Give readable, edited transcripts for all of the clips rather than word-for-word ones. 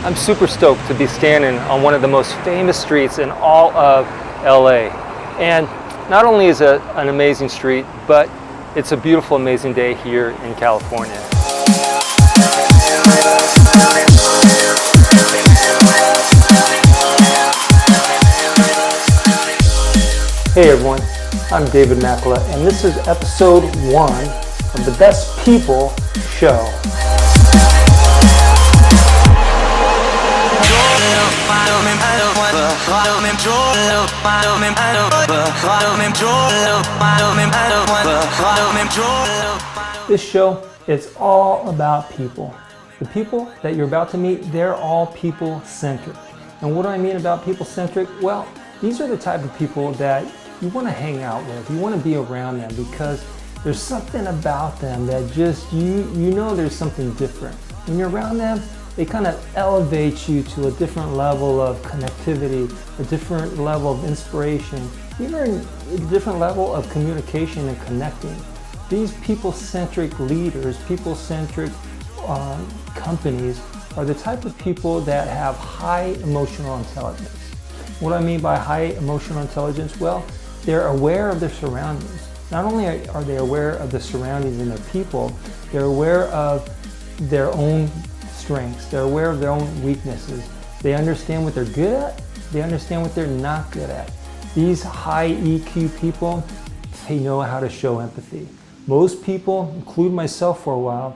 I'm super stoked to be standing on one of the most famous streets in all of LA. And not only is it an amazing street, but it's a beautiful, amazing day here in California. Hey everyone, I'm David Makala, and this is episode 1 of the Best People Show. This show is all about people. The people that you're about to meet, they're all people-centric. And what do I mean about people-centric? Well, these are the type of people that you want to hang out with. You want to be around them because there's something about them that just, you know there's something different. When you're around them, they kind of elevate you to a different level of connectivity, a different level of inspiration, even a different level of communication and connecting. These people-centric leaders, people-centric companies are the type of people that have high emotional intelligence. What do I mean by high emotional intelligence? Well, they're aware of their surroundings. Not only are they aware of the surroundings and their people, they're aware of their own strengths. They're aware of their own weaknesses. They understand what they're good at. They understand what they're not good at. These high EQ people, they know how to show empathy. Most people, including myself for a while,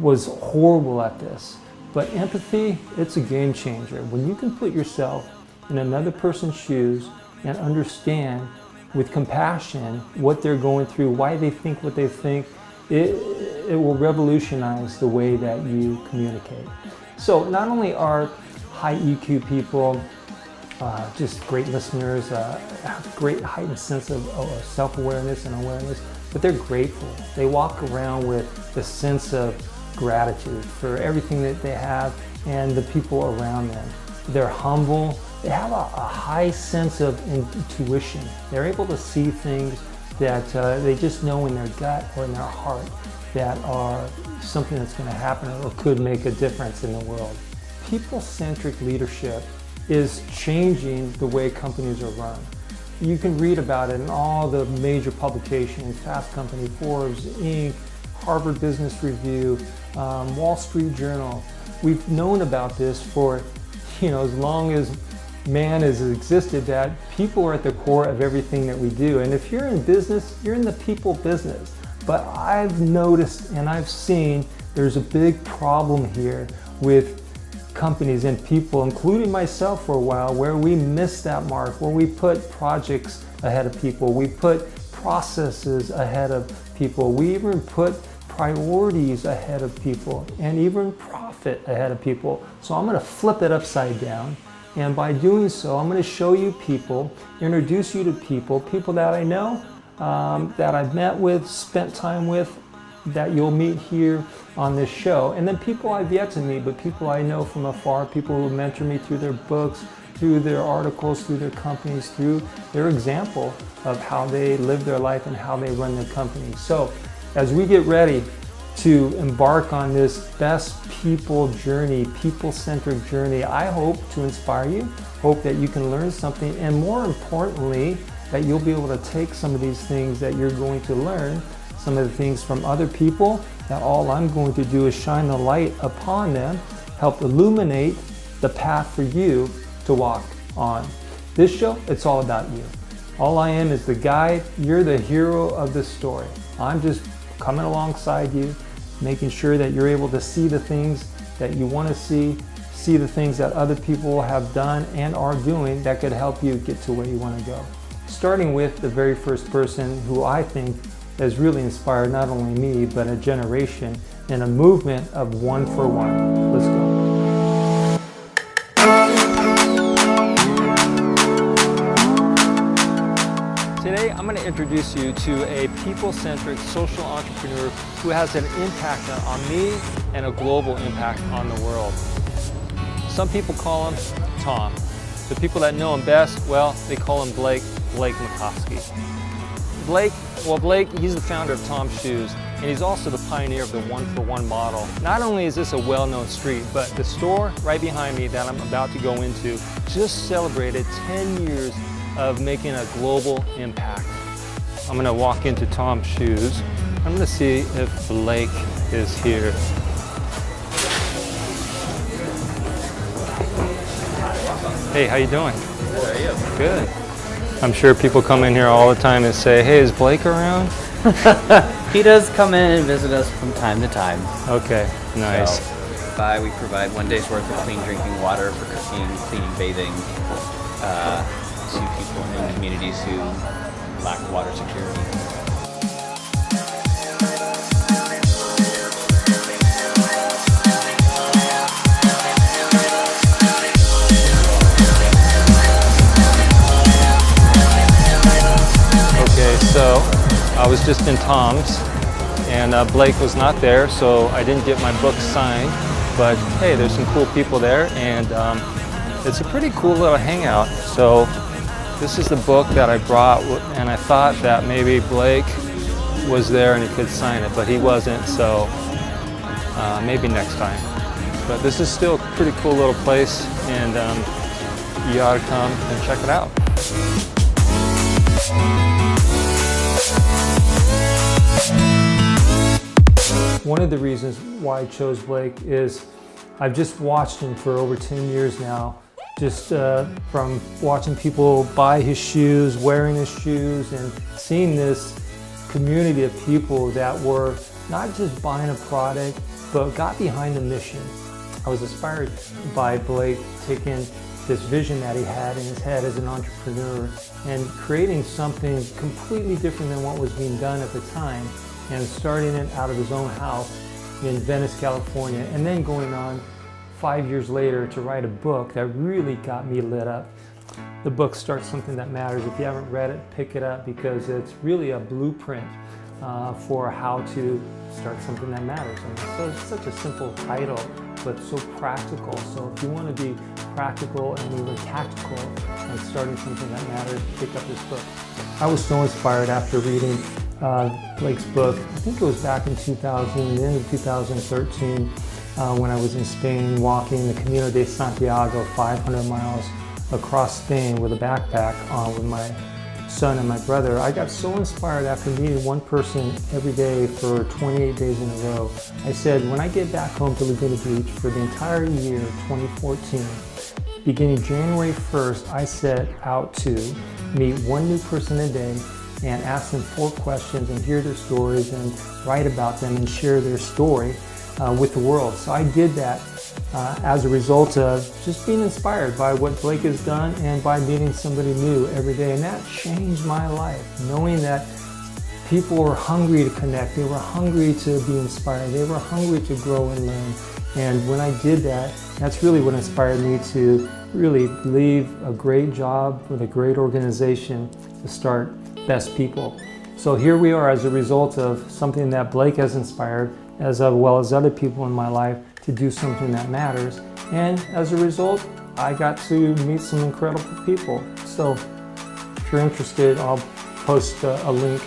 was horrible at this. But empathy, it's a game changer. When you can put yourself in another person's shoes and understand with compassion what they're going through, why they think what they think, it will revolutionize the way that you communicate. So not only are high EQ people just great listeners, have a great heightened sense of self-awareness and awareness, but they're grateful. They walk around with a sense of gratitude for everything that they have and the people around them. They're humble. They have a high sense of intuition. They're able to see things that they just know in their gut or in their heart that are something that's going to happen or could make a difference in the world. People-centric leadership is changing the way companies are run. You can read about it in all the major publications, Fast Company, Forbes, Inc., Harvard Business Review, Wall Street Journal. We've known about this for, as long as man has existed, that people are at the core of everything that we do. And if you're in business, you're in the people business. But I've noticed and I've seen there's a big problem here with companies and people, including myself for a while, where we miss that mark, where we put projects ahead of people, we put processes ahead of people, we even put priorities ahead of people, and even profit ahead of people. So I'm going to flip it upside down. And by doing so, I'm going to show you people, introduce you to people that I know, that I've met with, spent time with, that you'll meet here on this show. And then people I've yet to meet, but people I know from afar, people who mentor me through their books, through their articles, through their companies, through their example of how they live their life and how they run their company. So as we get ready to embark on this best people journey, people-centric journey, I hope to inspire you, hope that you can learn something, and more importantly, that you'll be able to take some of these things that you're going to learn, some of the things from other people, that all I'm going to do is shine the light upon them, help illuminate the path for you to walk on. This show, it's all about you. All I am is the guide. You're the hero of the story. I'm just coming alongside you, making sure that you're able to see the things that you want to see the things that other people have done and are doing that could help you get to where you want to go. Starting with the very first person who I think has really inspired not only me, but a generation and a movement of one for one. Let's go. Today, I'm going to introduce you to a people-centric social entrepreneur who has an impact on me and a global impact on the world. Some people call him Tom. The people that know him best, well, they call him Blake Mycoskie. Blake, he's the founder of Tom's Shoes. and he's also the pioneer of the one-for-one model. Not only is this a well-known street, but the store right behind me that I'm about to go into just celebrated 10 years of making a global impact. I'm gonna walk into Tom's Shoes. I'm gonna see if Blake is here. Hey, how you doing? Good, how are you? Good. I'm sure people come in here all the time and say, hey, is Blake around? He does come in and visit us from time to time. Okay, nice. So, we provide 1 day's worth of clean drinking water for cooking, cleaning, bathing to people in communities who lack water security. Okay, so I was just in Tom's and Blake was not there, so I didn't get my book signed, but hey, there's some cool people there, and it's a pretty cool little hangout. So this is the book that I brought, and I thought that maybe Blake was there and he could sign it, but he wasn't, so maybe next time. But this is still a pretty cool little place, and you ought to come and check it out. One of the reasons why I chose Blake is I've just watched him for over 10 years now, just from watching people buy his shoes, wearing his shoes, and seeing this community of people that were not just buying a product, but got behind the mission. I was inspired by Blake taking this vision that he had in his head as an entrepreneur and creating something completely different than what was being done at the time, and starting it out of his own house in Venice, California, and then going on 5 years later to write a book that really got me lit up. The book Start Something That Matters. If you haven't read it, pick it up, because it's really a blueprint for how to start something that matters. And so it's such a simple title, but so practical. So if you want to be practical and even tactical and starting something that matters, pick up this book. I was so inspired after reading Blake's book. I think it was back in 2000, the end of 2013, when I was in Spain walking the Camino de Santiago, 500 miles across Spain with a backpack with my son and my brother. I got so inspired after meeting one person every day for 28 days in a row. I said, when I get back home to Laguna Beach for the entire year 2014, beginning January 1st, I set out to meet one new person a day and ask them 4 questions and hear their stories and write about them and share their story with the world. So I did that as a result of just being inspired by what Blake has done and by meeting somebody new every day. And that changed my life, knowing that people were hungry to connect, they were hungry to be inspired, they were hungry to grow and learn. And when I did that, that's really what inspired me to really leave a great job with a great organization to start Best People. So here we are as a result of something that Blake has inspired, as well as other people in my life, to do something that matters. And as a result, I got to meet some incredible people. So if you're interested, I'll post a link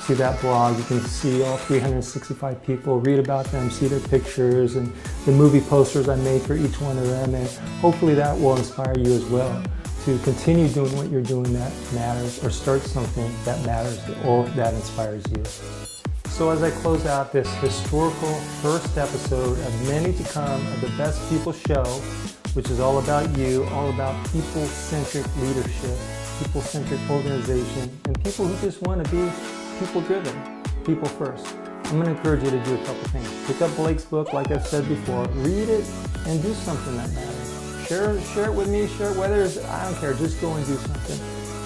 to that blog. You can see all 365 people, read about them, see their pictures, and the movie posters I made for each one of them. And hopefully that will inspire you as well to continue doing what you're doing that matters, or start something that matters or that inspires you. So as I close out this historical first episode of many to come of the Best People Show, which is all about you, all about people-centric leadership, people-centric organization, and people who just want to be people-driven, people first. I'm going to encourage you to do a couple things. Pick up Blake's book, like I've said before, read it, and do something that matters. Share it with me, share it, whether it's, I don't care, just go and do something.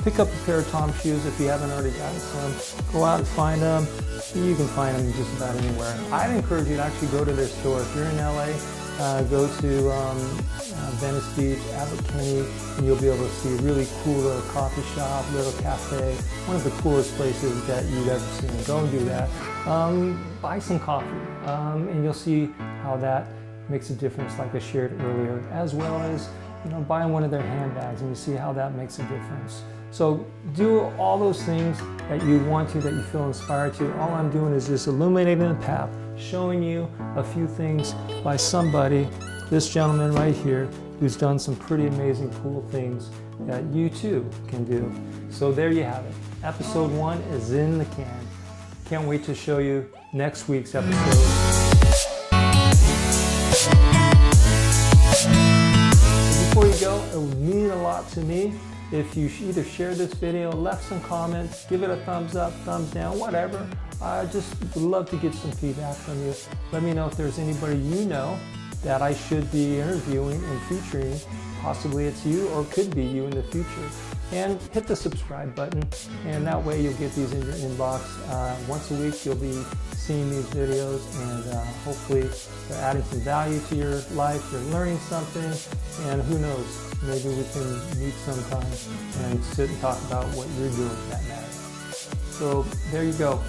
Pick up a pair of Tom's shoes if you haven't already gotten some. Go out and find them. You can find them just about anywhere. I'd encourage you to actually go to their store. If you're in LA, go to Venice Beach, Abbot Kinney, and you'll be able to see a really cool little coffee shop, little cafe, one of the coolest places that you've ever seen. Go and do that. Buy some coffee, and you'll see how that makes a difference, like I shared earlier, as well as buying one of their handbags, and you see how that makes a difference. So do all those things that you want to, that you feel inspired to. All I'm doing is just illuminating the path, showing you a few things by somebody, this gentleman right here, who's done some pretty amazing, cool things that you too can do. So there you have it. Episode 1 is in the can. Can't wait to show you next week's episode. Before you go, it would mean a lot to me if you either share this video, left some comments, give it a thumbs up, thumbs down, whatever. I just would love to get some feedback from you. Let me know if there's anybody you know that I should be interviewing and featuring. Possibly it's you, or could be you in the future. And hit the subscribe button, and that way you'll get these in your inbox. Once a week you'll be seeing these videos, and hopefully they're adding some value to your life. You're learning something, and who knows, maybe we can meet sometime and sit and talk about what you're doing for that matter. So there you go.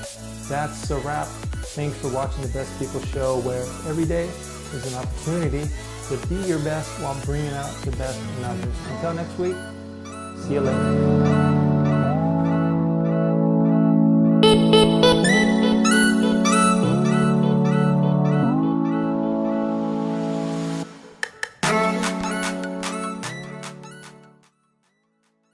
That's a wrap. Thanks for watching the Best People Show, where every day is an opportunity to be your best while bringing out the best in others. Until next week, see you later.